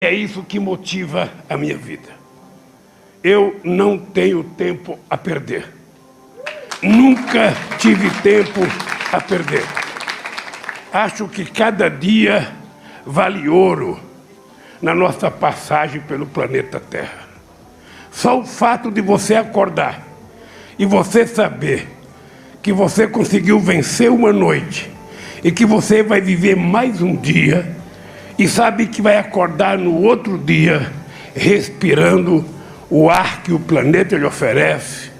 É isso que motiva a minha vida. Eu não tenho tempo a perder. Nunca tive tempo a perder. Acho que cada dia vale ouro na nossa passagem pelo planeta Terra. Só o fato de você acordar e você saber que você conseguiu vencer uma noite e que você vai viver mais um dia e sabe que vai acordar no outro dia respirando o ar que o planeta lhe oferece,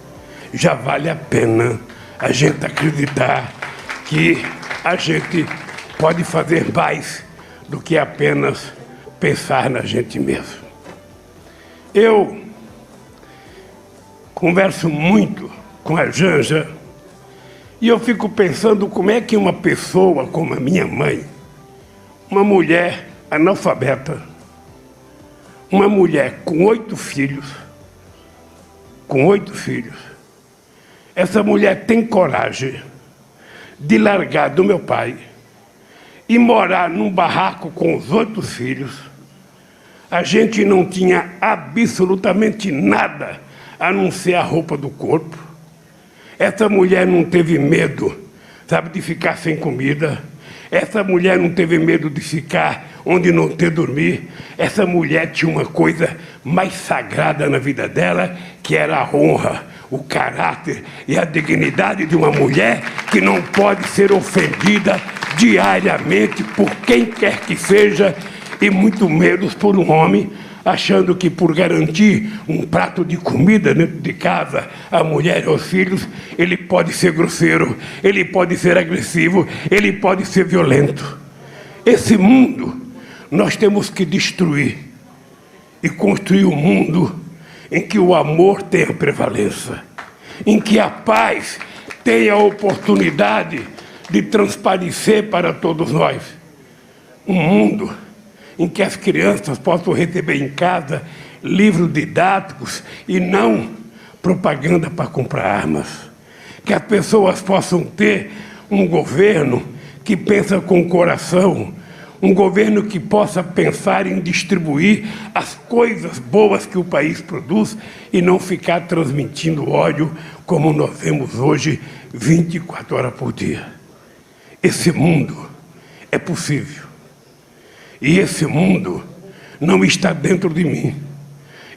já vale a pena a gente acreditar que a gente pode fazer mais do que apenas pensar na gente mesmo. Eu converso muito com a Janja e eu fico pensando como é que uma pessoa como a minha mãe, uma mulher analfabeta, uma mulher com 8 filhos, essa mulher tem coragem de largar do meu pai e morar num barraco com os 8 filhos. A gente não tinha absolutamente nada a não ser a roupa do corpo. Essa mulher não teve medo, sabe, de ficar sem comida. Essa mulher não teve medo de ficar onde não ter dormir. Essa mulher tinha uma coisa mais sagrada na vida dela, que era a honra, o caráter e a dignidade de uma mulher que não pode ser ofendida diariamente por quem quer que seja, e muito menos por um homem, achando que por garantir um prato de comida dentro de casa, a mulher e os filhos, ele pode ser grosseiro, ele pode ser agressivo, ele pode ser violento. Esse mundo nós temos que destruir e construir um mundo em que o amor tenha prevalência, em que a paz tenha a oportunidade de transparecer para todos nós. Um mundo em que as crianças possam receber em casa livros didáticos e não propaganda para comprar armas. Que as pessoas possam ter um governo que pensa com o coração, um governo que possa pensar em distribuir as coisas boas que o país produz e não ficar transmitindo ódio como nós vemos hoje 24 horas por dia. Esse mundo é possível. E esse mundo não está dentro de mim.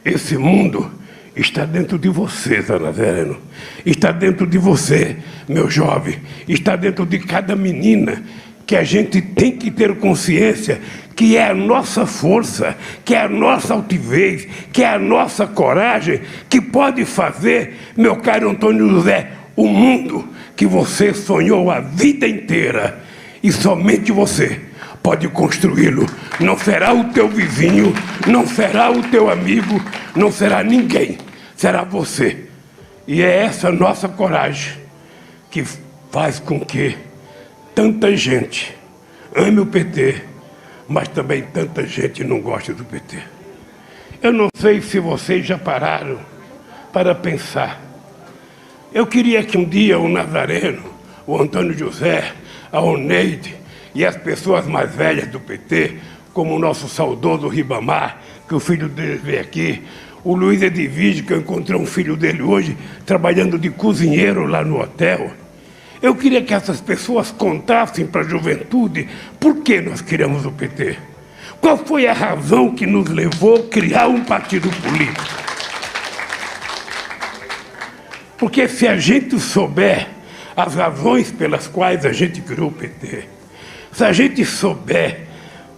Esse mundo está dentro de você, Zé Nazareno. Está dentro de você, meu jovem. Está dentro de cada menina, que a gente tem que ter consciência que é a nossa força, que é a nossa altivez, que é a nossa coragem, que pode fazer, meu caro Antônio José, o mundo que você sonhou a vida inteira. E somente você pode construí-lo. Não será o teu vizinho, não será o teu amigo, não será ninguém, será você. E é essa nossa coragem que faz com que tanta gente ame o PT, mas também tanta gente não goste do PT. Eu não sei se vocês já pararam para pensar. Eu queria que um dia o Nazareno, o Antônio José, a Oneide e as pessoas mais velhas do PT, como o nosso saudoso Ribamar, que o filho dele veio aqui, o Luiz Edvige, que eu encontrei um filho dele hoje, trabalhando de cozinheiro lá no hotel. Eu queria que essas pessoas contassem para a juventude por que nós criamos o PT. Qual foi a razão que nos levou a criar um partido político? Porque se a gente souber as razões pelas quais a gente criou o PT, se a gente souber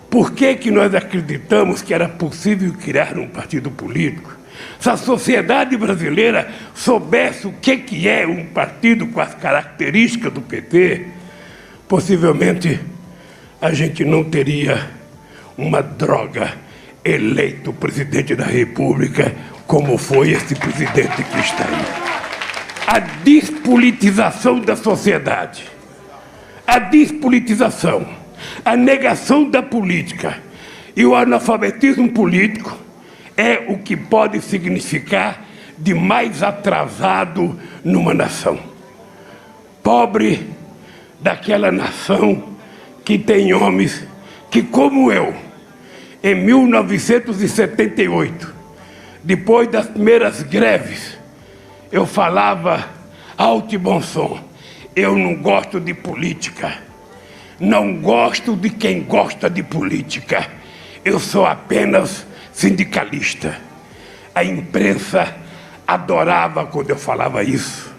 por que nós acreditamos que era possível criar um partido político, se a sociedade brasileira soubesse o que é um partido com as características do PT, possivelmente a gente não teria uma droga eleito presidente da República como foi esse presidente que está aí. A despolitização da sociedade, a despolitização, a negação da política e o analfabetismo político é o que pode significar de mais atrasado numa nação. Pobre daquela nação que tem homens que, como eu, Em 1978, depois das primeiras greves, eu falava alto e bom som: eu não gosto de política, não gosto de quem gosta de política, eu sou apenas sindicalista. A imprensa adorava quando eu falava isso.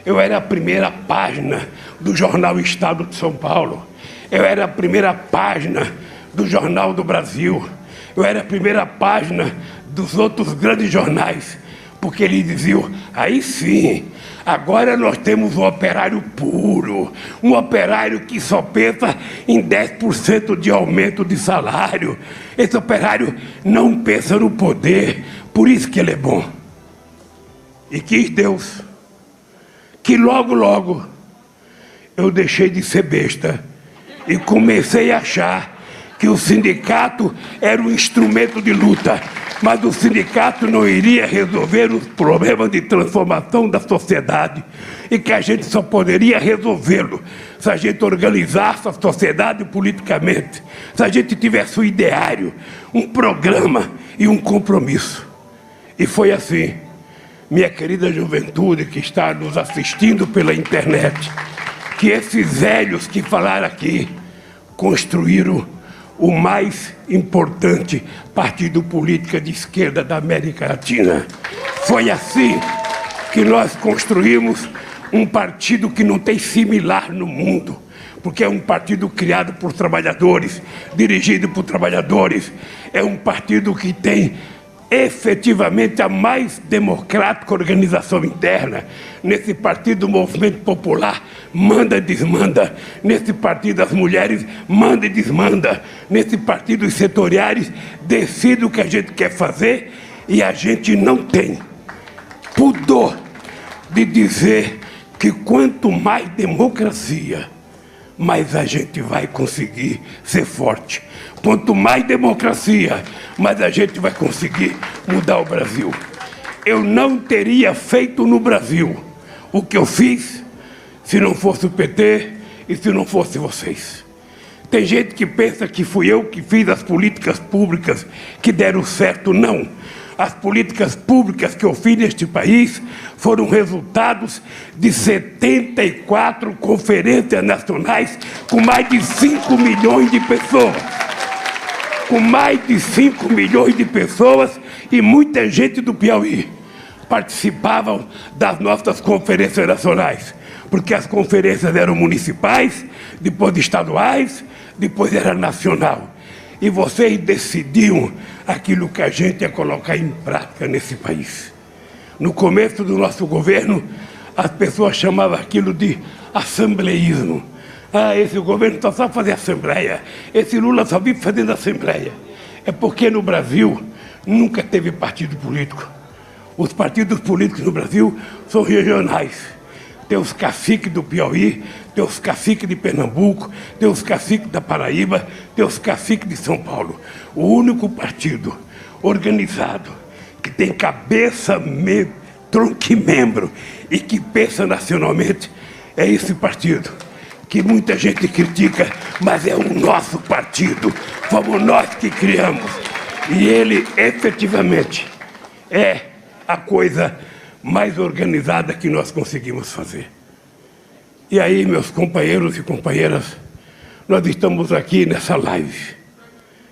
Eu era a primeira página do jornal Estado de São Paulo, eu era a primeira página do Jornal do Brasil, eu era a primeira página dos outros grandes jornais, porque eles diziam: aí sim, agora nós temos um operário puro, um operário que só pensa em 10% de aumento de salário. Esse operário não pensa no poder, por isso que ele é bom. E quis Deus que logo, logo eu deixei de ser besta e comecei a achar que o sindicato era um instrumento de luta, mas o sindicato não iria resolver os problemas de transformação da sociedade, e que a gente só poderia resolvê-lo se a gente organizasse a sociedade politicamente, se a gente tivesse um ideário, um programa e um compromisso. E foi assim, minha querida juventude que está nos assistindo pela internet, que esses velhos que falaram aqui construíram o mais importante partido político de esquerda da América Latina. Foi assim que nós construímos um partido que não tem similar no mundo, porque é um partido criado por trabalhadores, dirigido por trabalhadores, é um partido que tem efetivamente a mais democrática organização interna. Nesse partido o movimento popular manda e desmanda. Nesse partido as mulheres mandam e desmandam. Nesse partido os setoriais decidem o que a gente quer fazer, e a gente não tem pudor de dizer que quanto mais democracia, mais a gente vai conseguir ser forte. Quanto mais democracia, mais a gente vai conseguir mudar o Brasil. Eu não teria feito no Brasil o que eu fiz se não fosse o PT e se não fosse vocês. Tem gente que pensa que fui eu que fiz as políticas públicas que deram certo. Não. As políticas públicas que eu fiz neste país foram resultados de 74 conferências nacionais com mais de 5 milhões de pessoas. Com mais de 5 milhões de pessoas, e muita gente do Piauí participavam das nossas conferências nacionais, porque as conferências eram municipais, depois estaduais, depois era nacional. E vocês decidiam aquilo que a gente ia colocar em prática nesse país. No começo do nosso governo, as pessoas chamavam aquilo de assembleísmo. Ah, esse governo só sabe fazer assembleia, esse Lula só vive fazendo assembleia. É porque no Brasil nunca teve partido político. Os partidos políticos no Brasil são regionais. Tem os caciques do Piauí, tem os caciques de Pernambuco, tem os caciques da Paraíba, tem os caciques de São Paulo. O único partido organizado que tem cabeça, tronco e membro e que pensa nacionalmente é esse partido, que muita gente critica, mas é o nosso partido, fomos nós que criamos. E ele, efetivamente, é a coisa mais organizada que nós conseguimos fazer. E aí, meus companheiros e companheiras, nós estamos aqui nessa live.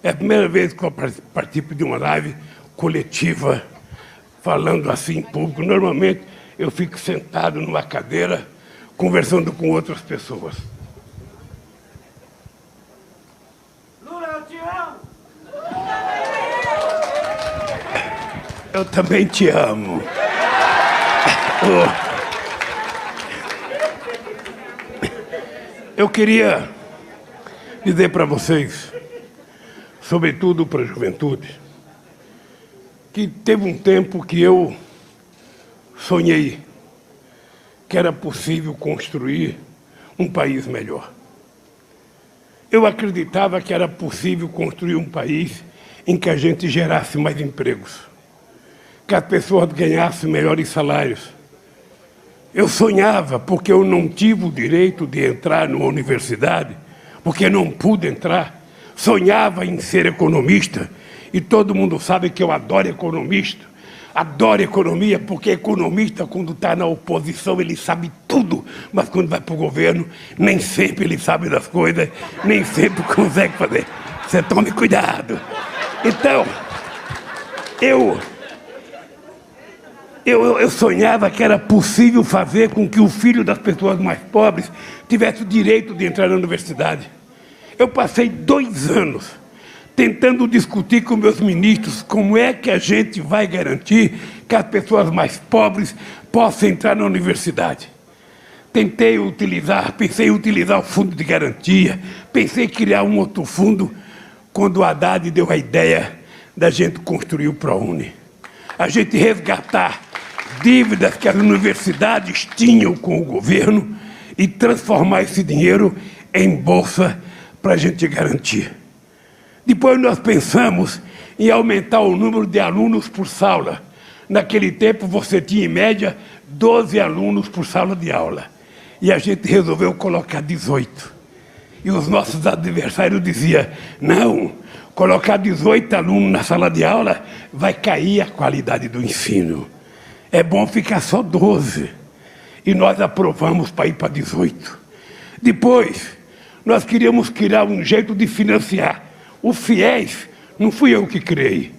É a primeira vez que eu participo de uma live coletiva, falando assim em público. Normalmente, eu fico sentado numa cadeira, conversando com outras pessoas. Lula, eu te amo! Eu também te amo. Eu queria dizer para vocês, sobretudo para a juventude, que teve um tempo que eu sonhei que era possível construir um país melhor. Eu acreditava que era possível construir um país em que a gente gerasse mais empregos, que as pessoas ganhassem melhores salários. Eu sonhava, porque eu não tive o direito de entrar numa universidade, porque não pude entrar, sonhava em ser economista, e todo mundo sabe que eu adoro economista, adoro economia, porque economista, quando está na oposição, ele sabe tudo, mas quando vai para o governo, nem sempre ele sabe das coisas, nem sempre consegue fazer. Você tome cuidado. Então, eu sonhava que era possível fazer com que o filho das pessoas mais pobres tivesse o direito de entrar na universidade. Eu passei 2 anos tentando discutir com meus ministros como é que a gente vai garantir que as pessoas mais pobres possam entrar na universidade. Pensei em utilizar o fundo de garantia, pensei em criar um outro fundo, quando o Haddad deu a ideia da gente construir o ProUni. A gente resgatar dívidas que as universidades tinham com o governo e transformar esse dinheiro em bolsa para a gente garantir. Depois nós pensamos em aumentar o número de alunos por sala. Naquele tempo você tinha em média 12 alunos por sala de aula. E a gente resolveu colocar 18. E os nossos adversários diziam, não, colocar 18 alunos na sala de aula vai cair a qualidade do ensino. É bom ficar só 12. E nós aprovamos para ir para 18. Depois, nós queríamos criar um jeito de financiar. O FIES, não fui eu que criei.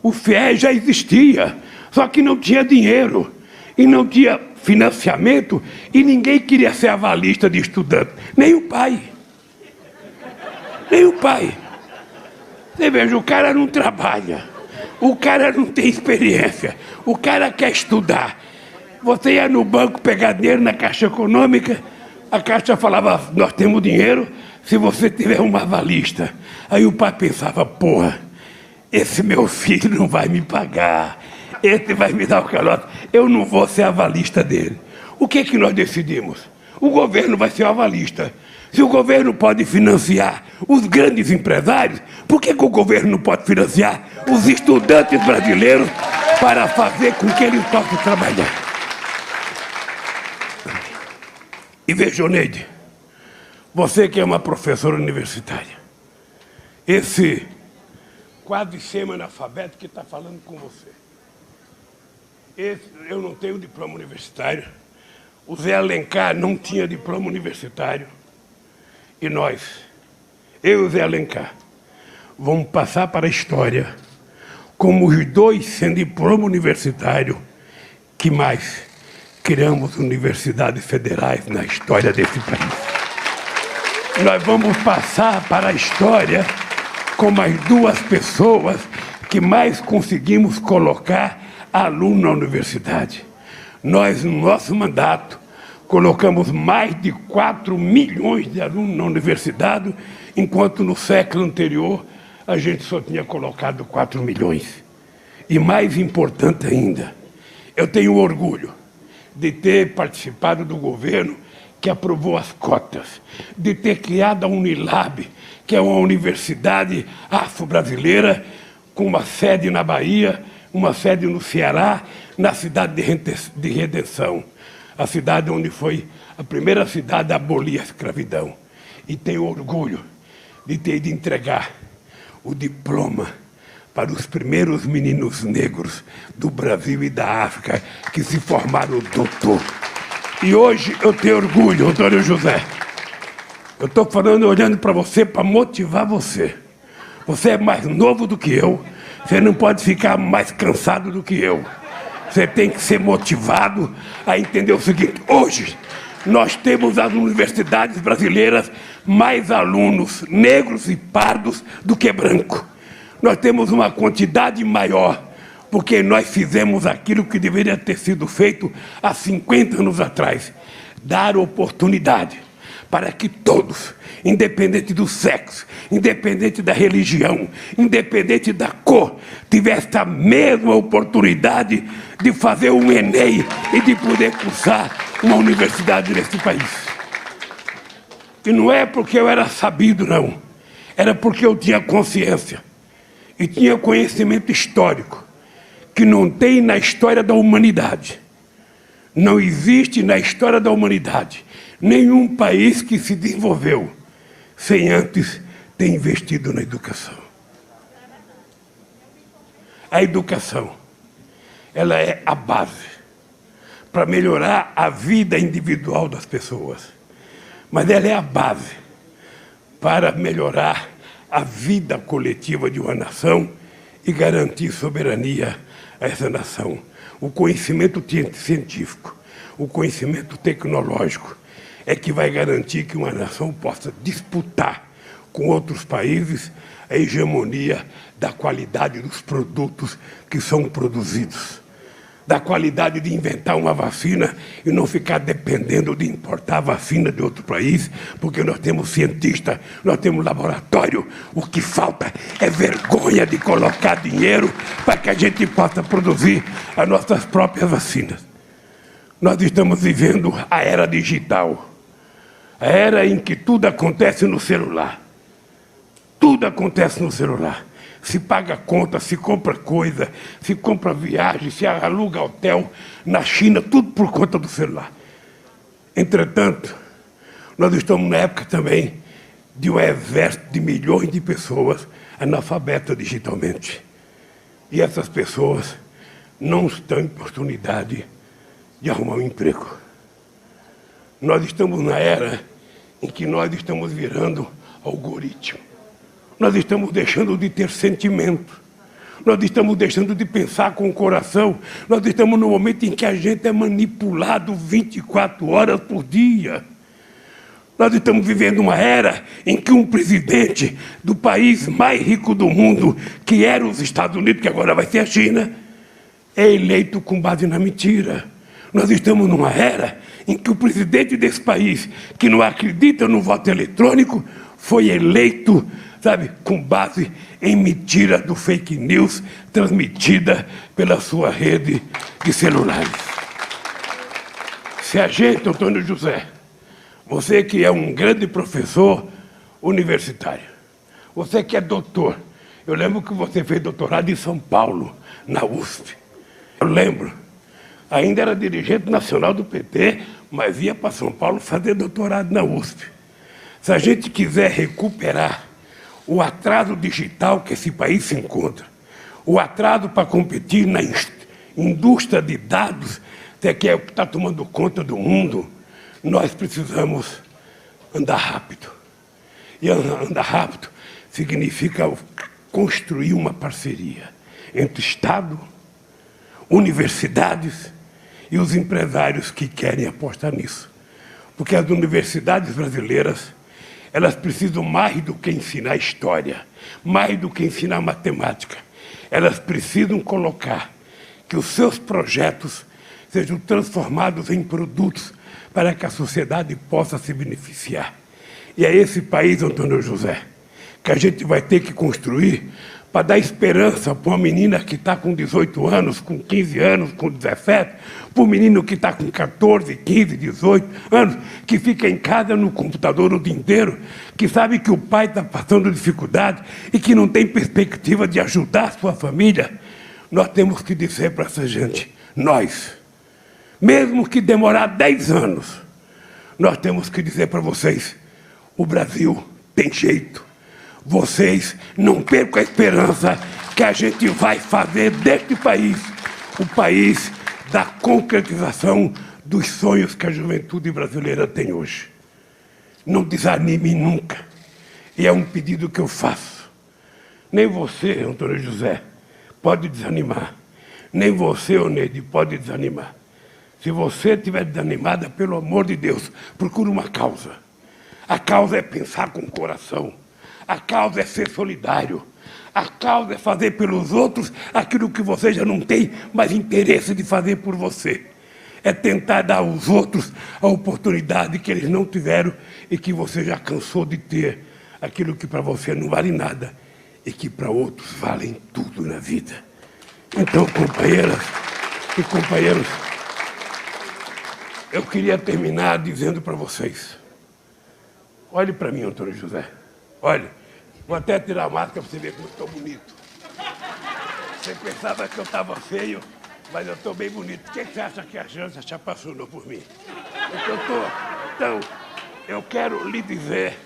O FIES já existia, só que não tinha dinheiro. E não tinha financiamento, e ninguém queria ser avalista de estudante. Nem o pai. Nem o pai. Você veja, o cara não trabalha. O cara não tem experiência. O cara quer estudar. Você ia no banco pegar dinheiro na Caixa Econômica, a Caixa falava, nós temos dinheiro se você tiver um avalista. Aí o pai pensava, porra, esse meu filho não vai me pagar, esse vai me dar o calote, eu não vou ser avalista dele. O que que nós decidimos? O governo vai ser o avalista. Se o governo pode financiar os grandes empresários, por que que o governo não pode financiar os estudantes brasileiros para fazer com que eles possam trabalhar? E veja, Neide, você que é uma professora universitária, esse quase semi-analfabeto que está falando com você, eu não tenho diploma universitário, o Zé Alencar não tinha diploma universitário, e nós, eu e o Zé Alencar, vamos passar para a história como os 2 sem diploma universitário que mais criamos universidades federais na história desse país. Nós vamos passar para a história como as 2 pessoas que mais conseguimos colocar aluno na universidade. Nós, no nosso mandato, colocamos mais de 4 milhões de alunos na universidade, enquanto no século anterior a gente só tinha colocado 4 milhões. E mais importante ainda, eu tenho orgulho de ter participado do governo que aprovou as cotas, de ter criado a Unilab, que é uma universidade afro-brasileira, com uma sede na Bahia, uma sede no Ceará, na cidade de Redenção, a cidade onde foi a primeira cidade a abolir a escravidão. E tenho orgulho de ter ido entregar o diploma para os primeiros meninos negros do Brasil e da África que se formaram doutor. E hoje eu tenho orgulho, Antônio José. Eu estou falando, olhando para você, para motivar você. Você é mais novo do que eu, você não pode ficar mais cansado do que eu. Você tem que ser motivado a entender o seguinte, hoje nós temos nas universidades brasileiras mais alunos negros e pardos do que brancos. Nós temos uma quantidade maior, porque nós fizemos aquilo que deveria ter sido feito há 50 anos atrás, dar oportunidade para que todos, independente do sexo, independente da religião, independente da cor, tivessem a mesma oportunidade de fazer um Enem e de poder cursar uma universidade nesse país. E não é porque eu era sabido, não. Era porque eu tinha consciência e tinha conhecimento histórico, que não tem na história da humanidade. Não existe na história da humanidade nenhum país que se desenvolveu sem antes tem investido na educação. A educação, ela é a base para melhorar a vida individual das pessoas, mas ela é a base para melhorar a vida coletiva de uma nação e garantir soberania a essa nação. O conhecimento científico, o conhecimento tecnológico é que vai garantir que uma nação possa disputar com outros países a hegemonia da qualidade dos produtos que são produzidos, da qualidade de inventar uma vacina e não ficar dependendo de importar vacina de outro país, porque nós temos cientista, nós temos laboratório. O que falta é vergonha de colocar dinheiro para que a gente possa produzir as nossas próprias vacinas. Nós estamos vivendo a era digital, a era em que tudo acontece no celular. Tudo acontece no celular. Se paga conta, se compra coisa, se compra viagem, se aluga hotel na China, tudo por conta do celular. Entretanto, nós estamos na época também de um exército de milhões de pessoas analfabetas digitalmente. E essas pessoas não estão em oportunidade de arrumar um emprego. Nós estamos na era em que nós estamos virando algoritmo. Nós estamos deixando de ter sentimento. Nós estamos deixando de pensar com o coração. Nós estamos no momento em que a gente é manipulado 24 horas por dia. Nós estamos vivendo uma era em que um presidente do país mais rico do mundo, que era os Estados Unidos, que agora vai ser a China, é eleito com base na mentira. Nós estamos numa era em que o presidente desse país, que não acredita no voto eletrônico, foi eleito, sabe, com base em mentira do fake news transmitida pela sua rede de celulares. Se a gente, Antônio José, você que é um grande professor universitário, você que é doutor, eu lembro que você fez doutorado em São Paulo, na USP. Eu lembro, ainda era dirigente nacional do PT, mas ia para São Paulo fazer doutorado na USP. Se a gente quiser recuperar o atraso digital que esse país se encontra, o atraso para competir na indústria de dados, que é o que está tomando conta do mundo, nós precisamos andar rápido. E andar rápido significa construir uma parceria entre Estado, universidades e os empresários que querem apostar nisso. Porque as universidades brasileiras, elas precisam mais do que ensinar história, mais do que ensinar matemática. Elas precisam colocar que os seus projetos sejam transformados em produtos para que a sociedade possa se beneficiar. E é esse país, Antônio José, que a gente vai ter que construir para dar esperança para uma menina que está com 18 anos, com 15 anos, com 17, para um menino que está com 14, 15, 18 anos, que fica em casa no computador o dia inteiro, que sabe que o pai está passando dificuldade e que não tem perspectiva de ajudar a sua família. Nós temos que dizer para essa gente, nós, mesmo que demorar 10 anos, nós temos que dizer para vocês, o Brasil tem jeito. Vocês não percam a esperança que a gente vai fazer deste país o país da concretização dos sonhos que a juventude brasileira tem hoje. Não desanime nunca. E é um pedido que eu faço. Nem você, Antônio José, pode desanimar. Nem você, Oneide, pode desanimar. Se você estiver desanimada, pelo amor de Deus, procure uma causa. A causa é pensar com o coração. A causa é ser solidário. A causa é fazer pelos outros aquilo que você já não tem mais interesse de fazer por você. É tentar dar aos outros a oportunidade que eles não tiveram e que você já cansou de ter. Aquilo que para você não vale nada e que para outros valem tudo na vida. Então, companheiras e companheiros, eu queria terminar dizendo para vocês, olhe para mim, Antônio José. Olha, vou até tirar a máscara para você ver como eu estou bonito. Você pensava que eu estava feio, mas eu estou bem bonito. O que você acha que a Janja se apaixonou por mim? Então, eu quero lhe dizer,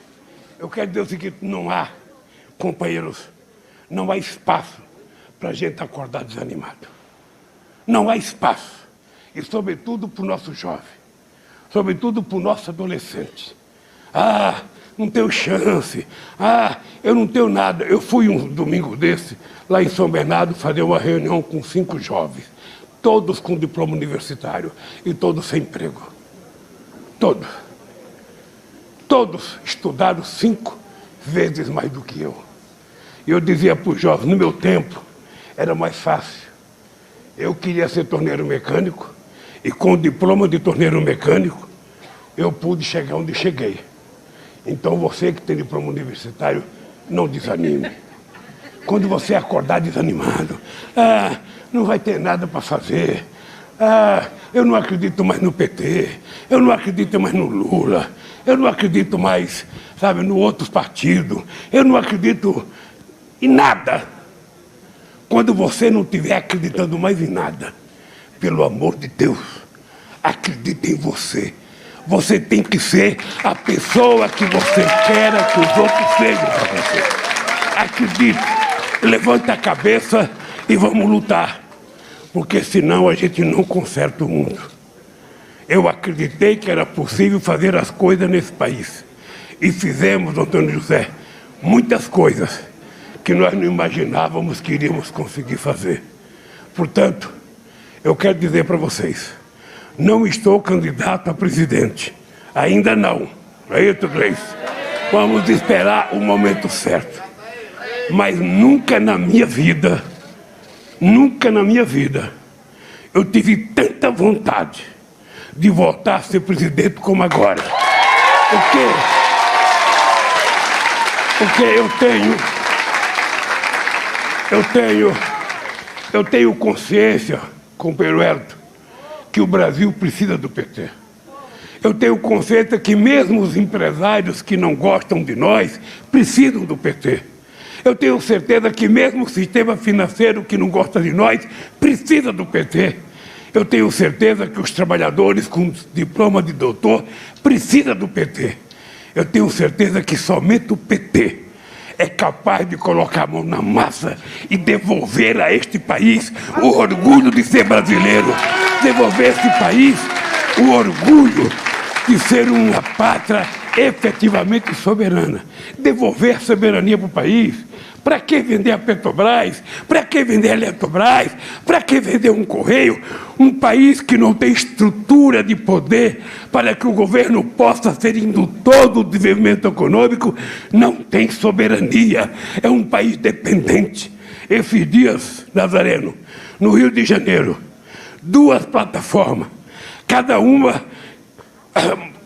eu quero dizer o seguinte, não há Companheiros, não há espaço para a gente acordar desanimado. Não há espaço. E sobretudo para o nosso jovem. Sobretudo para o nosso adolescente. Ah, não tenho chance. Ah, eu não tenho nada. Eu fui um domingo desse, lá em São Bernardo, fazer uma reunião com 5 jovens. Todos com diploma universitário e todos sem emprego. Todos. Todos estudaram 5 vezes mais do que eu. E eu dizia para os jovens, no meu tempo, era mais fácil. Eu queria ser torneiro mecânico e com o diploma de torneiro mecânico, eu pude chegar onde cheguei. Então você que tem diploma universitário, não desanime. Quando você acordar desanimado, não vai ter nada para fazer. Eu não acredito mais no PT, eu não acredito mais no Lula, eu não acredito mais, sabe, no outros partidos, eu não acredito em nada. Quando você não estiver acreditando mais em nada, pelo amor de Deus, acredite em você. Você tem que ser a pessoa que você quer que os outros sejam para você. Acredite, levante a cabeça e vamos lutar. Porque senão a gente não conserta o mundo. Eu acreditei que era possível fazer as coisas nesse país. E fizemos, Antônio José, muitas coisas que nós não imaginávamos que iríamos conseguir fazer. Portanto, eu quero dizer para vocês, não estou candidato a presidente. Ainda não. É isso, Gleice? Vamos esperar o momento certo. Mas nunca na minha vida, eu tive tanta vontade de voltar a ser presidente como agora. Porque eu tenho consciência, companheiro Hélio, que o Brasil precisa do PT. Eu tenho consciência que mesmo os empresários que não gostam de nós precisam do PT. Eu tenho certeza que mesmo o sistema financeiro que não gosta de nós precisa do PT. Eu tenho certeza que os trabalhadores com diploma de doutor precisam do PT. Eu tenho certeza que somente o PT é capaz de colocar a mão na massa e devolver a este país o orgulho de ser brasileiro. Devolver a este país o orgulho de ser uma pátria efetivamente soberana. Devolver a soberania para o país. Para que vender a Petrobras? Para que vender a Eletrobras? Para que vender um correio? Um país que não tem estrutura de poder para que o governo possa ser indutor do desenvolvimento econômico, não tem soberania. É um país dependente. Esses dias, Nazareno, no Rio de Janeiro, 2 plataformas, cada uma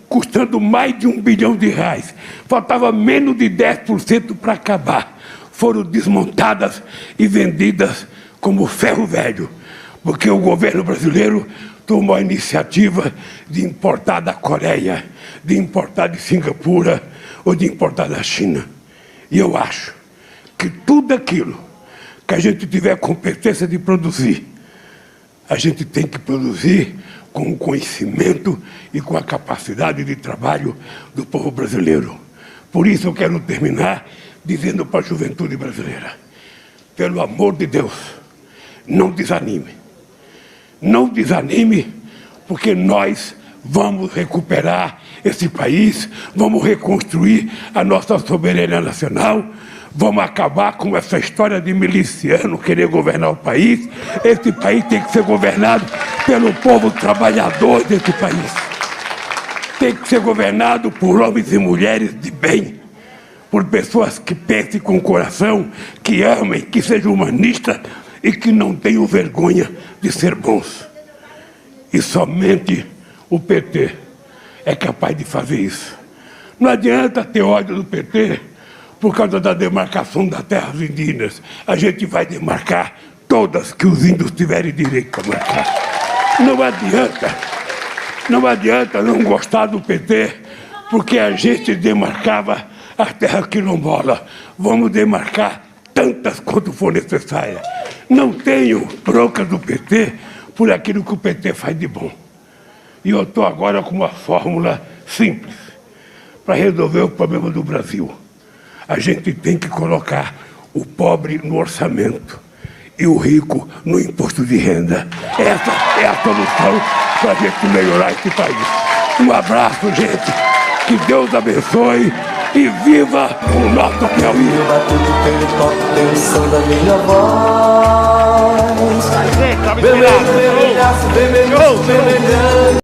custando mais de R$1 bilhão. Faltava menos de 10% para acabar. Foram desmontadas e vendidas como ferro velho, porque o governo brasileiro tomou a iniciativa de importar da Coreia, de importar de Singapura ou de importar da China. E eu acho que tudo aquilo que a gente tiver competência de produzir, a gente tem que produzir com o conhecimento e com a capacidade de trabalho do povo brasileiro. Por isso eu quero terminar dizendo para a juventude brasileira, pelo amor de Deus, não desanime. Não desanime, porque nós vamos recuperar esse país, vamos reconstruir a nossa soberania nacional, vamos acabar com essa história de miliciano querer governar o país. Esse país tem que ser governado pelo povo trabalhador desse país. Tem que ser governado por homens e mulheres de bem, por pessoas que pensem com o coração, que amem, que sejam humanistas e que não tenham vergonha de ser bons. E somente o PT é capaz de fazer isso. Não adianta ter ódio do PT por causa da demarcação das terras indígenas. A gente vai demarcar todas que os índios tiverem direito para marcar. Não adianta não gostar do PT, porque a gente demarcava as terras quilombolas. Vamos demarcar tantas quanto for necessária. Não tenho bronca do PT por aquilo que o PT faz de bom. E eu estou agora com uma fórmula simples para resolver o problema do Brasil. A gente tem que colocar o pobre no orçamento e o rico no imposto de renda. Essa é a solução para a gente melhorar esse país. Um abraço, gente. Que Deus abençoe e viva o nosso Piauí. Batuque pelo toque, pelo som da minha voz. Vermelho, vermelhaço, vermelho, vermelhão.